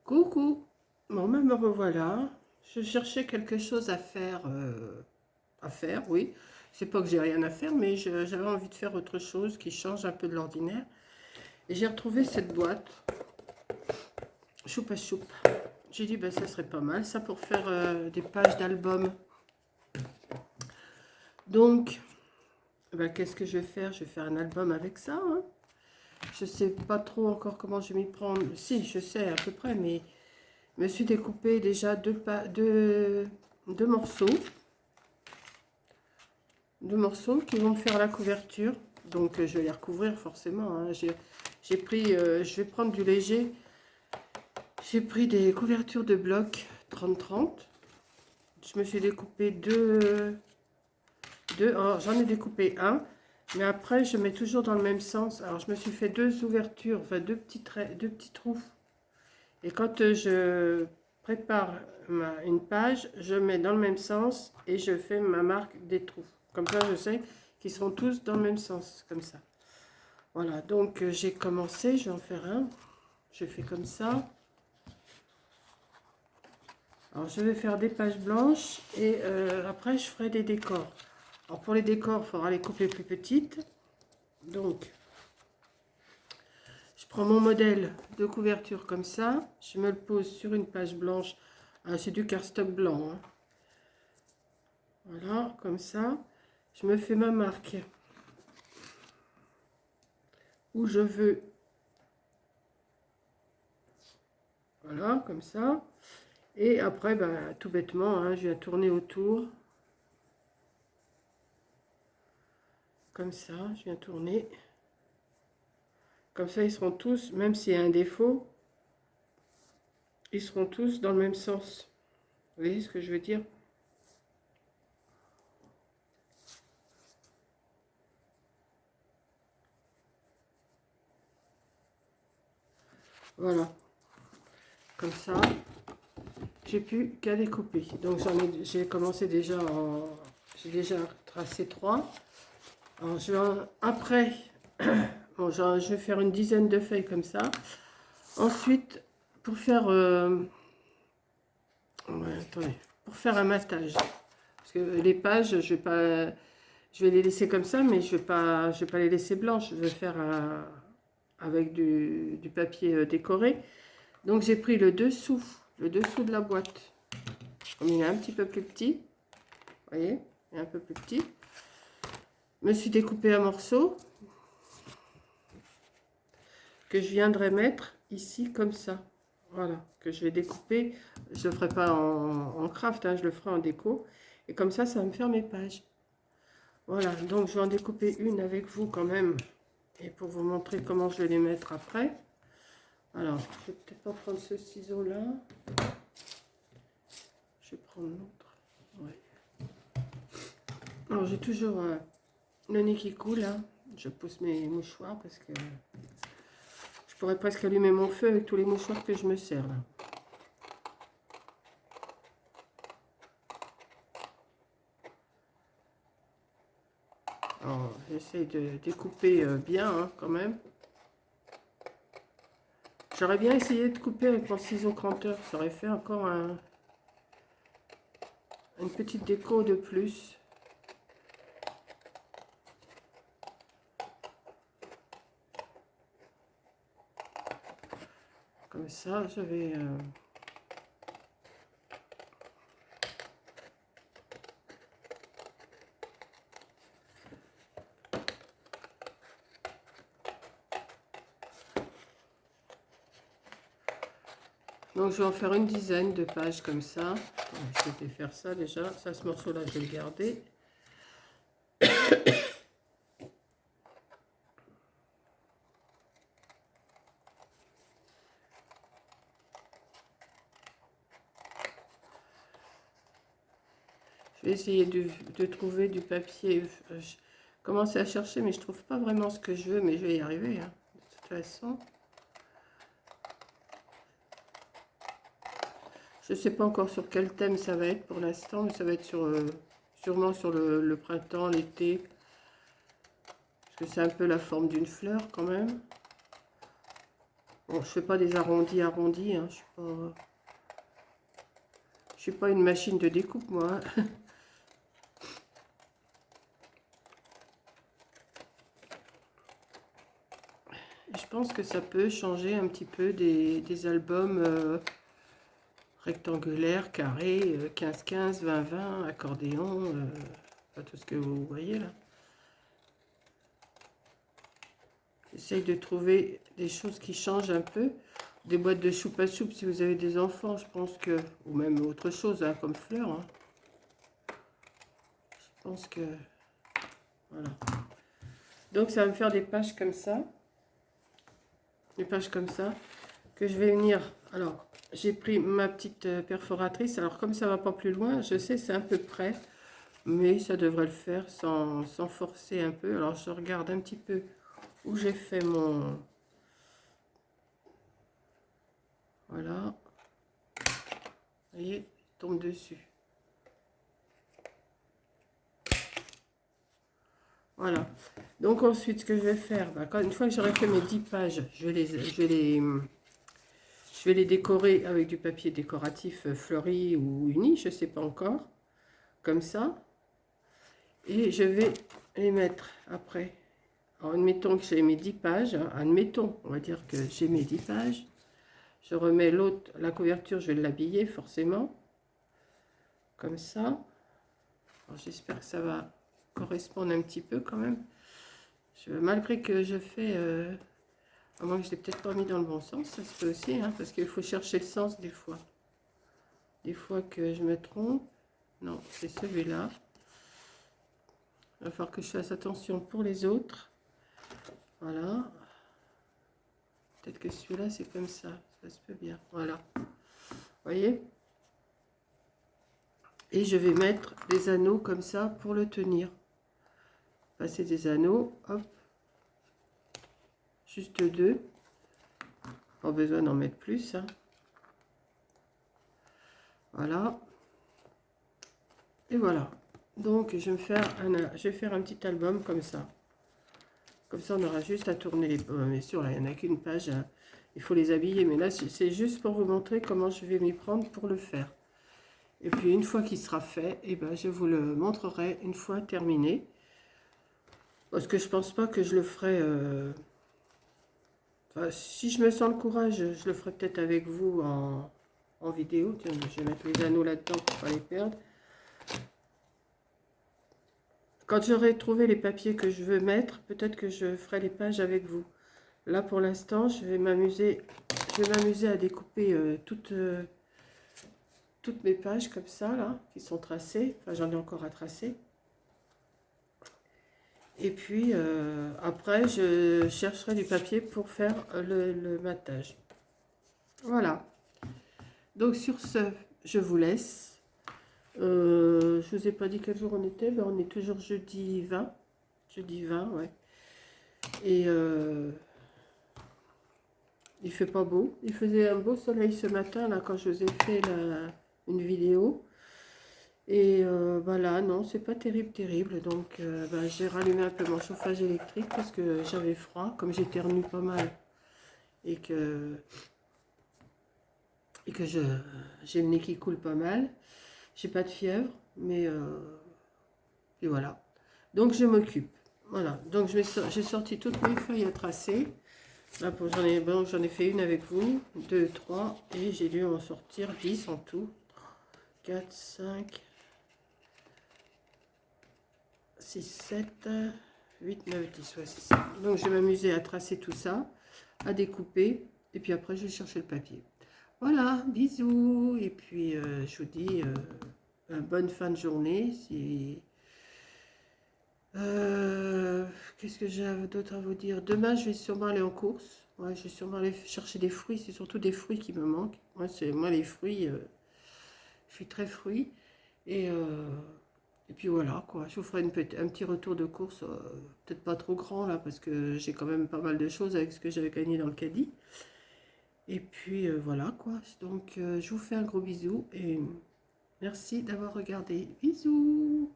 Coucou. Bon, me revoilà. Je cherchais quelque chose à faire, oui. C'est pas que j'ai rien à faire, mais j'avais envie de faire autre chose qui change un peu de l'ordinaire. Et j'ai retrouvé cette boîte, choupa choup. J'ai dit, ben, ça serait pas mal, ça, pour faire des pages d'album. Donc, ben, qu'est-ce que je vais faire? Je vais faire un album avec ça, hein. Je sais pas trop encore comment je vais m'y prendre. Si, je sais à peu près, mais je me suis découpé déjà deux morceaux. Deux morceaux qui vont me faire la couverture. Donc je vais les recouvrir forcément, hein. J'ai pris, je vais prendre du léger. J'ai pris des couvertures de bloc 30-30. Je me suis découpé deux. Alors j'en ai découpé un, mais après je mets toujours dans le même sens. Alors je me suis fait deux ouvertures, enfin deux petits trous. Et quand je prépare une page, je mets dans le même sens et je fais ma marque des trous. Comme ça, je sais qu'ils seront tous dans le même sens, comme ça. Voilà, donc j'ai commencé, je vais en faire un. Je fais comme ça. Alors, je vais faire des pages blanches et après, je ferai des décors. Alors, pour les décors, il faudra les couper plus petites. Donc, je prends mon modèle de couverture comme ça. Je me le pose sur une page blanche. Ah, c'est du cardstock blanc, hein. Voilà, comme ça. Je me fais ma marque où je veux. Voilà, comme ça. Et après, ben, tout bêtement, hein, je viens tourner autour. Comme ça, je viens tourner. Comme ça, ils seront tous, même s'il y a un défaut, ils seront tous dans le même sens. Vous voyez ce que je veux dire? Voilà. Comme ça, j'ai plus qu'à découper. Donc j'ai commencé déjà j'ai déjà tracé 3. Alors après, bon, je vais faire une dizaine de feuilles comme ça. Ensuite, pour faire ouais, attendez, pour faire un matage. Parce que les pages, je vais les laisser comme ça, mais je vais pas les laisser blanches. Je vais faire avec du papier décoré. Donc j'ai pris le dessous de la boîte. Comme il est un petit peu plus petit, vous voyez, il est un peu plus petit. Je me suis découpé un morceau que je viendrai mettre ici comme ça. Voilà, que je vais découper. Je ne le ferai pas en craft, hein, je le ferai en déco. Et comme ça va me faire mes pages. Voilà, donc je vais en découper une avec vous quand même. Et pour vous montrer comment je vais les mettre après. Alors, je vais peut-être pas prendre ce ciseau-là. Je vais prendre l'autre. Ouais. Alors, j'ai toujours le nez qui coule, hein. Je pousse mes mouchoirs parce que je pourrais presque allumer mon feu avec tous les mouchoirs que je me sers là. Alors, j'essaie de découper bien, hein, quand même. J'aurais bien essayé de couper avec mon ciseau cranteur. Ça aurait fait encore une petite déco de plus. Comme ça, je vais... Donc, je vais en faire une dizaine de pages comme ça. Je vais faire ça déjà. Ça, ce morceau-là, je vais le garder. Je vais essayer de trouver du papier. Je commence à chercher, mais je trouve pas vraiment ce que je veux. Mais je vais y arriver, hein, de toute façon. Je ne sais pas encore sur quel thème ça va être pour l'instant, mais ça va être sûrement sur le printemps, l'été. Parce que c'est un peu la forme d'une fleur quand même. Bon, je fais pas des arrondis, hein. Je suis pas une machine de découpe, moi. Hein. Je pense que ça peut changer un petit peu des albums rectangulaires, carrés, 15-15, 20-20, accordéon, pas tout ce que vous voyez là. J'essaye de trouver des choses qui changent un peu. Des boîtes de choupe à soupe si vous avez des enfants, je pense que... Ou même autre chose, hein, comme fleurs. Hein. Je pense que... Voilà. Donc ça va me faire des pages comme ça. Des pages comme ça. Que je vais venir... Alors, j'ai pris ma petite perforatrice. Alors comme ça va pas plus loin, je sais c'est un peu près. Mais ça devrait le faire sans forcer un peu. Alors je regarde un petit peu où j'ai fait mon... Voilà. Vous voyez, il tombe dessus. Voilà. Donc ensuite, ce que je vais faire, une fois que j'aurai fait mes 10 pages, je vais les décorer avec du papier décoratif fleuri ou uni, je ne sais pas encore. Comme ça. Et je vais les mettre après. Alors, admettons que j'ai mes 10 pages. Hein, admettons, on va dire que j'ai mes 10 pages. Je remets l'autre, la couverture, je vais l'habiller forcément. Comme ça. J'espère que ça va correspondre un petit peu quand même. Malgré que je fais... à moins que je l'ai peut-être pas mis dans le bon sens, ça se peut aussi, hein, parce qu'il faut chercher le sens des fois. Des fois que je me trompe. Non, c'est celui-là. Il va falloir que je fasse attention pour les autres. Voilà. Peut-être que celui-là, c'est comme ça. Ça se peut bien. Voilà. Vous voyez? Et je vais mettre des anneaux comme ça pour le tenir. Passer des anneaux. Hop. Juste deux. Pas besoin d'en mettre plus. Hein. Voilà. Et voilà. Donc, je vais faire un petit album comme ça. Comme ça, on aura juste à tourner les... bien sûr, là, il n'y en a qu'une page. Hein. Il faut les habiller. Mais là, c'est juste pour vous montrer comment je vais m'y prendre pour le faire. Et puis, une fois qu'il sera fait, eh ben, je vous le montrerai une fois terminé. Parce que je pense pas que je le ferai... Enfin, si je me sens le courage, je le ferai peut-être avec vous en vidéo. Tiens, je vais mettre les anneaux là-dedans pour ne pas les perdre. Quand j'aurai trouvé les papiers que je veux mettre, peut-être que je ferai les pages avec vous. Là, pour l'instant, je vais m'amuser à découper toutes mes pages comme ça, là, qui sont tracées. Enfin, j'en ai encore à tracer. Et puis, après, je chercherai du papier pour faire le matage. Voilà. Donc, sur ce, je vous laisse. Je vous ai pas dit quel jour on était. Ben, on est toujours jeudi 20. Jeudi 20, ouais. Et il fait pas beau. Il faisait un beau soleil ce matin, là, quand je vous ai fait une vidéo. Et voilà, non, c'est pas terrible. Donc, j'ai rallumé un peu mon chauffage électrique parce que j'avais froid, comme j'éternue pas mal. Et que j'ai le nez qui coule pas mal. J'ai pas de fièvre, mais et voilà. Donc je m'occupe. Voilà. Donc j'ai sorti toutes mes feuilles à tracer. Là, j'en ai fait une avec vous, 2, 3, et j'ai dû en sortir 10 en tout. 4, 5, 6, 7, 8, 9, 10. Ouais, c'est ça. Donc je vais m'amuser à tracer tout ça, à découper, et puis après je vais chercher le papier. Voilà, bisous, et puis je vous dis bonne fin de journée. Qu'est-ce que j'ai d'autre à vous dire? Demain, je vais sûrement aller en course. Ouais, je vais sûrement aller chercher des fruits. C'est surtout des fruits qui me manquent. Moi les fruits, je suis très fruit. Et puis voilà, quoi. Je vous ferai un petit retour de course, peut-être pas trop grand là, parce que j'ai quand même pas mal de choses avec ce que j'avais gagné dans le caddie. Et puis voilà, quoi. Donc je vous fais un gros bisou et merci d'avoir regardé. Bisous!